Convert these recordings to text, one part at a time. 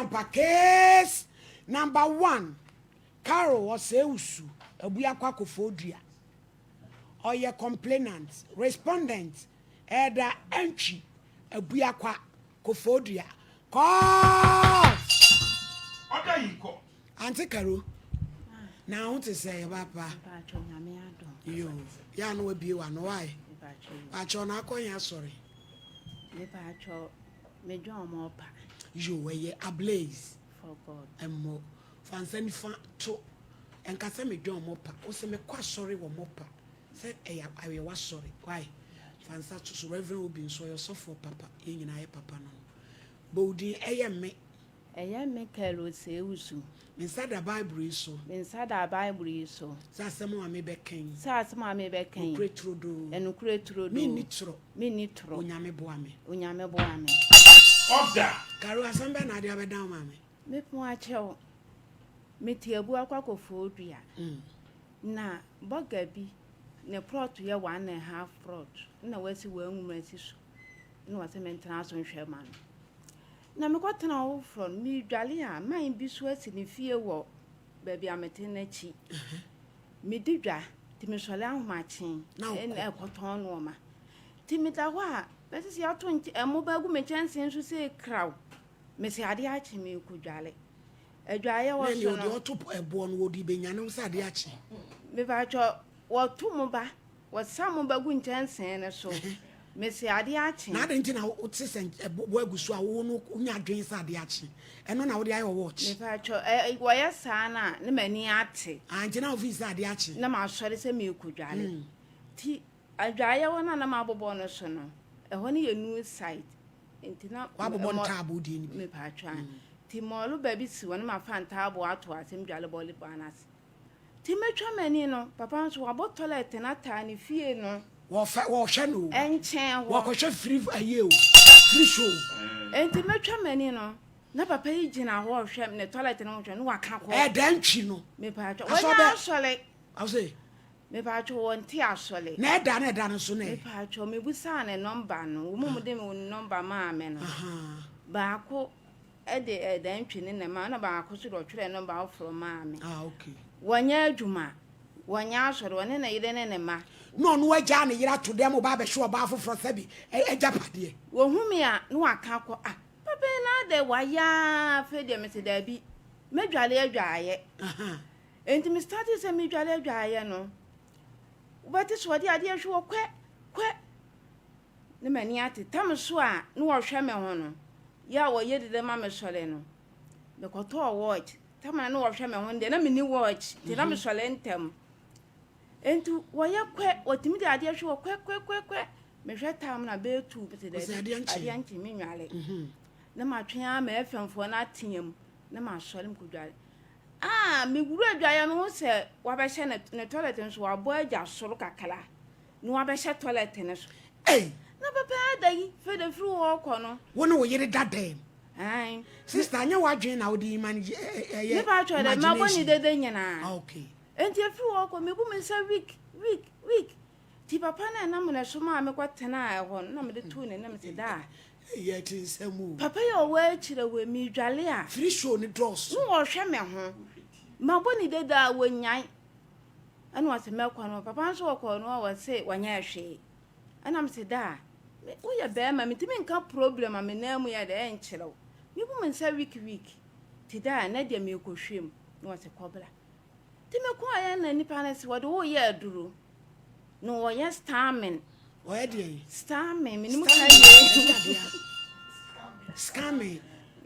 SOMPA case number 1. Carol was Eusu, a Buyakwako Fodria. Or your complainant, respondent, Eda entry, a Buyakwa Kofodria. Call! Auntie Carol. Now to say, Papa. You, Yan will be one. Why? Pachon, sorry. You were a blaze for God and more. Fancy fan to and Cassamy John Mopa. Also, me quite sorry or Mopa. Said, I was sorry. Why? Fancy to Reverend will be so yourself for Papa, in I Papa. Bodi, me. Me Carol say, Usu. Inside the Bible is so. Inside the Bible is so. Sassamo may be king. Sassama may be king. Great Trudeau. And great Trudeau. Minitro. Unyame boame. Unyame boame. Order. Carol has somebody idea down, mammy. Make more chill. Metia Buakwako Fodria. Na Bogaby. Ne plot to your 1.5 plot. No, where's the woman? No, what's a international Sherman. Na me kwata na wo from me dwale a man bi so asini fie wo baby ametene chi me didwa ti me sole ahomachen en ekoton no ma ti me da ho a bese si ato nti emo bagu me chance nso se kraw me se ade achi me ku dwale adwaye wo so no no to ebo no wodi benya no se ade achi me ba cho wo tu mo ba wo sam bagu chance ne so Messi Adiachi. Not until now, what's this and Bogusu, I won't nya drinks Adiachi. And no, now the eye watch. If I cho a wire sana, no many ati. And now visa Adiachi. No, my shall say me could jolly. Tea, a dry one and a marble bonus, no. A honey a new sight. Into not Wabon taboo, dear me patron. Timolo babies, one of my fan tabo out to us in Jallaboli Banas. Timetra menino, papa's wabot toilet and a tiny fear no. War channel and chain walk free a year. Free show. And to make a menino. Never page in our worship in the toilet and ocean. No, I can't a damn chino. Me patch. I'll say. Me patch one tear solid. Ned done soon. Me patch me with son and number no woman them number mamma. Barco Eddie a dancing in the man about a number from mammy. Ah, okay. 1 year Juma. 1 year so one in a ma. No, Johnny, you have to demo Baba show about for Sebi, a Japadi. Well, whom ya no, I can't call. Papa, now there, why, ya, fed them, Mr. Debbie. Major dry, and to me started some major dry, no. What is what the idea show quack? The maniati, Tamasua, no, or shaman. Ya, or yet the mamma soleno. The cotor watch, Tamano or shaman, then I mean, watch, the Lama solentem. And to wire quack or to me the idea show quack. Measure time na bear 2 but the anti minale. No matching arm FM for an atium, no match solemn could die. Ah, me would I know, sir, what I sent in the toilet and so a boy just so look at color. No, I shall toilet tennis. Eh, no, papa, they fed the through all corner. One way you that day. Aye, sister, I know what Jane out the man. If I tried my money, then okay. And if you walk with me, woman, so weak. Papa and I'm gonna show my what tonight. I want number 2 and number to die. Yet is a move. Papa, your way to with me, Jalia. Free show the dross. No, or shame home. My bonny did that when night. And what's a milk one of Papa's walk on was say 1 year she. And I'm said that. We are bear, mammy, to make a problem. I'm in name we are the angel. You woman say week. To die, Nadia milk or shrimp. What's a cobbler? Timmy and any palace what all year do. No, yes, starming. Where do you? Starming, Scammy.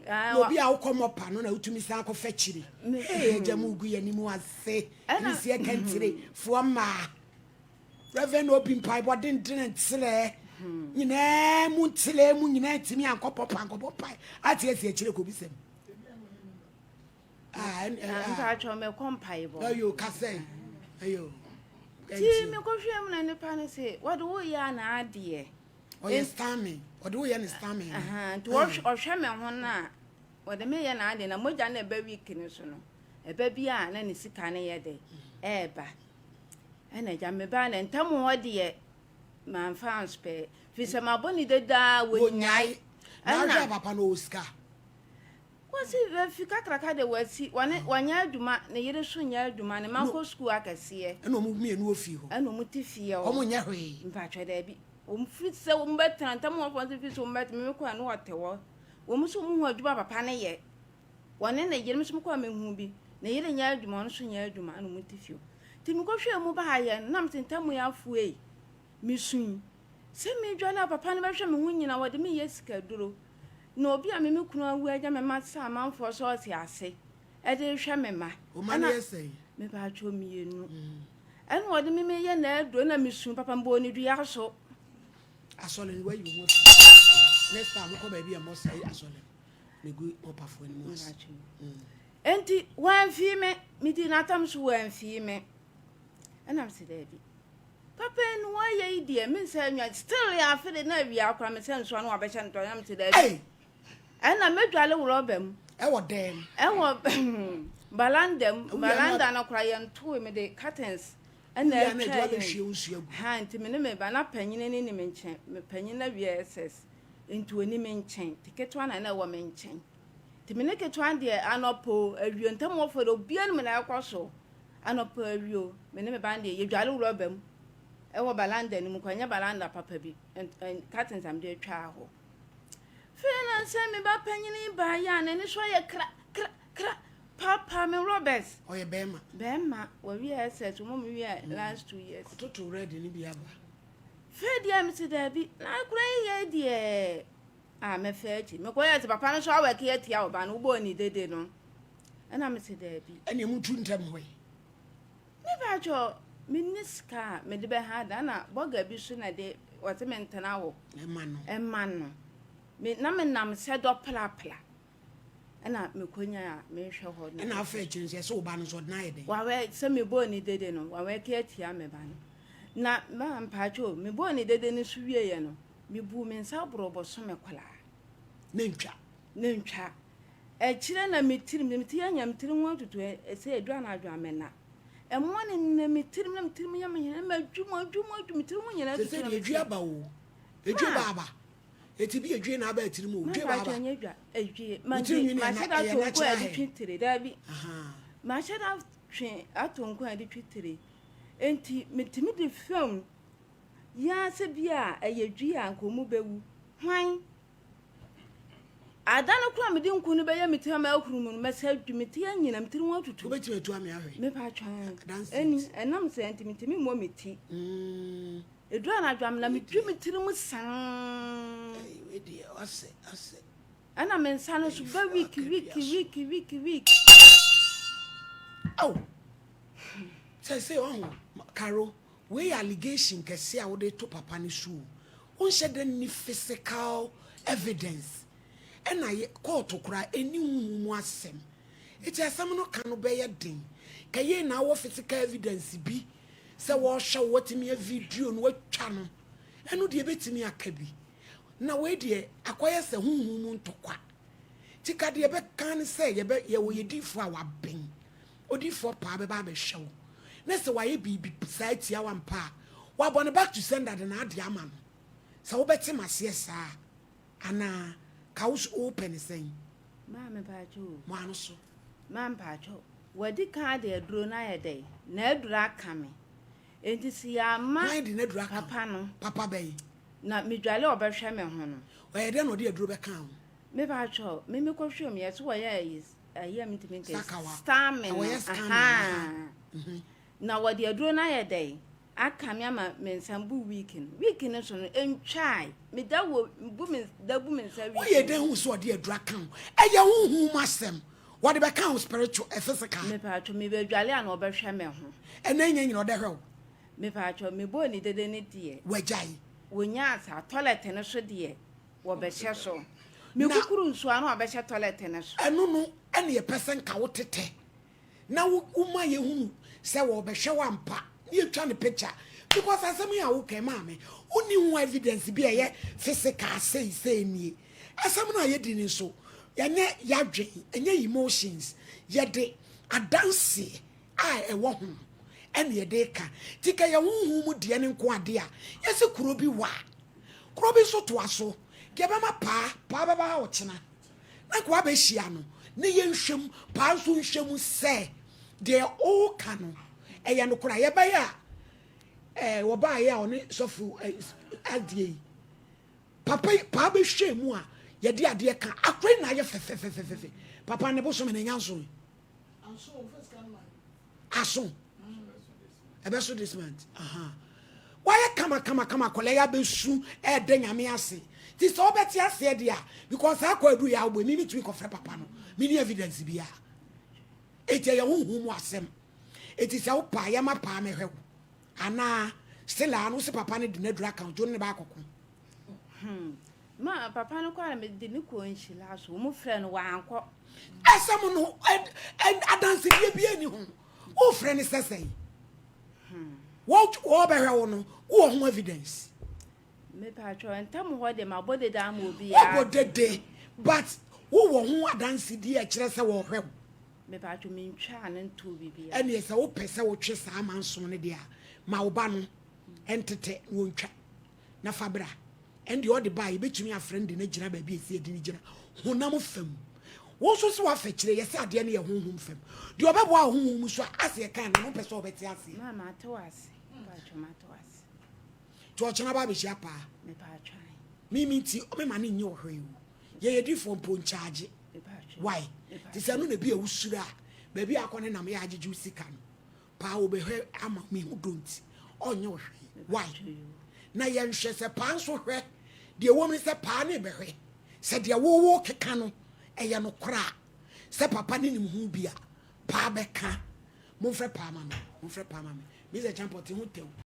I'll be out come up and to Miss Uncle Fetchery. Hey, Jamugu anymore, say, and I see a country for ma. Reverend open pipe, what didn't say. You know, Muntile, Munite to me and copper pie. I tell you, Chile could be same. And I told me a compile. Oh, you can say. Ayo. See me go shame and the pan say, what do we are now, dear? Oh, yes, Tammy. What do we understand? To wash or shame one now. What the mayor and I did a more than a baby kinison. A baby and any sick day. Eba. And a jammy ban and tell me what dear. Man found spare. Fisa my bonny the da with night. And I have a Oscar. What's it? Fika kraka de wasi wanya adwuma na yere so nya adwuma ne manko school akase e no mu me no ofie ho e no mutifie o omo nya hwe mpatwa da bi free se betan tam wo fon fi so bet me ko anu otewo so mu hu adwuma papa ne ye wone na yere so ko amehu bi na yere nya adwuma no so nya adwuma no mutifie ti mi ko hwe mu ba haye nam tintam ya afuei mi sun se mi dwala papa ne be hwe me hu nyina wode me yesika duro no obi a me kunu awu agya me masa amanfo so ose ase e de hwe me ma o ma na yesai me ba twa mienu en wode me ye na duro na mi sun papa mbo ni dua so asole ni wa yi wo next time ko ba bi e mo sai asole me go opafo ni mo enti wan fi me mi di na tam so wan fi me enam se da bi papa no wa ye idie me say nwa still ya afede na wi akwa me say nso no abehye nto enam se da bi ena medwale wuro bam e wo dem e wo balanda na kura ye nto me de curtains ena ya na dwa be hwe usu agu ha nti me ne me ba na panyine ne me nchen me panyine na VSS nti oni me nchen tiketo na wo me nchen ti me ne keto an de anopo awio ntam wo fo do bia ne me na yakwaso anopo awio me ne me ba de ye dwale wuro bam e wo balanda ni mu kwanya balanda papa bi curtains am de twa ho fena se me ba panyine ba ya na ne so ye kra papa me Roberts oye bema wa VSS mo me last 2 years toto ready ni bia ba fedi am se da bi na kura ye die a me fechi me ko ye papa no so awa ke atia oba no bo ni dede no ana me se da bi ene mu tu ntam hoy me ba jo miniska me de be ha da na boga bi so na de wote me ntana wo e man no me na me nam se do pla ana me konya me hwe ho no ana afa chinse so oba no so na ye de wa we se me bo ni dede no wa we ke atia me ba no na ma mpacho me bo ni dede ni so wie ye no me bu me nsa brobo so me kola na ntwa e kire na me tirim anya me tirim ho tutu e se edwa na adwa me na e mo ne na me tirim ya me hena ma dwuma me tirim ho nyina tutu se edwa ba o edwa baba eti bi edwa na ba tirim o edwa baba anya edwa edwa ma sheda to ko e twitire da bi ma sheda twe atonko e twitire enti metimi de film ya se bia eyedwi ankomu bewu hwan adana kura me di nkunu be ya meti ma akuru mu me sa dwumeti anyina metiri ho atutu ko beti metu ame ahwe me pa twan eni enam se enti mo meti edu ana dwam na metiri mu san we di ase ana men san so ba week oh say oh Caro we allegation kese a wo de to papa ni su won shede ni physical evidence ena ye court kura eni humu asem eti asem no kan no be ye den kaye na wo physical evidence bi se wo hwe wotimi a video no watwa no eno de betimi aka bi na we de akoye se humu ntokwa tika de be kan se ye wo yedifo a waben odifo pa be ba be hwe nese waye bibi site ya wampa wa born back to send that na ade ama no se wo beti mase saa ana kaus open saying mama bajo mo anu so mam bajo wadi ka de aduro na ye dey na adura ka me enti si ya ma why de na adura ka papa no papa bay na medwale obehwe me ho no why de no de aduro be ka ho me bajo me ko hwe me yeso waye is aye me timi ke star me aha na wadi aduro na ye dey aka me ama mensambu weekend so no entwai me da wo bu me nsa weekend wo ye den hu so de adura ka ho eye hu masem what be ka ho spiritual physical me pa atwo me be dwale ana obehwe me ho enanya nyina de hwe me pa atwo me bo ni dede ne die wajai wonya asa toilet ne so de wo be hye so me kukuru nso ana obehye toilet ne so eno no ene ye person ka wotete na wo ma ye hu se wo be hwe wampa ye twa ne picture because asem ya wo kai ma me oni hu evidence bi eye physical say ni asem na ye di ni so yenye yadwe enye emotions ye de adanse a ewo hu ene ye de ka tika ye hu mu de ne nko ade a yese kuro bi so to aso ke ba ma pa ba ba o chena na ko abehia no ne yenhwem pa so nhwem se de all kanu eya no kura ye ba ya wo ba ya oni sofu adie papa pa be hwemu a ye de ade ka akwe na ye fefefefefe papa ne bo so me nyanso aso ebe so this month why kama kole ya be su e de nyame ase ti so obeti ase de a because akwa adu ya ogbe mi tumi ko fre papa no mi ni evidence bia eti ya honhum mu asem eti se wo pa ya ma pa me hwe ana still anu se papa ne de na dura account ne ba akoko ma papa no kwa me de ni ko nhila so mo fre no wa anko asem no adanse bia ni ho o fre ne sesei wo be hwe wo no wo ho evidence me pa cho entam ho de ma bode da ma obi ya obodede but wo ho adanse di e kire se wo hwe me pa cho me ntwa ne nto bibia ene se wo pese wo twe sa amanso ne de a ma wo ba no entete wo ntwa na fabra and the other buy betumi a friend na gina ba bi esi edi ni gina honam fam wo so se wa fa kire yesi ade ne ye honhom fam de obebo a honhom so ase kan no pese obeti ase mama tawase pa cho ma tawase to ochena ba be hia pa me pa cho mi ti o me ma ne nye ohwe ye ye di phone pon charge why ti se no na bi awusura ba bi akone na me ya ajeju sika no pa wo be hwe ama me hu don't onye ohwe why na ye nhwe se pa nso hwe de wo me se pa ne be hwe se de wo keka no eye no kora se papa ne nim hu bia pa be ka mo fre pa ma me mi se champion ti hu tew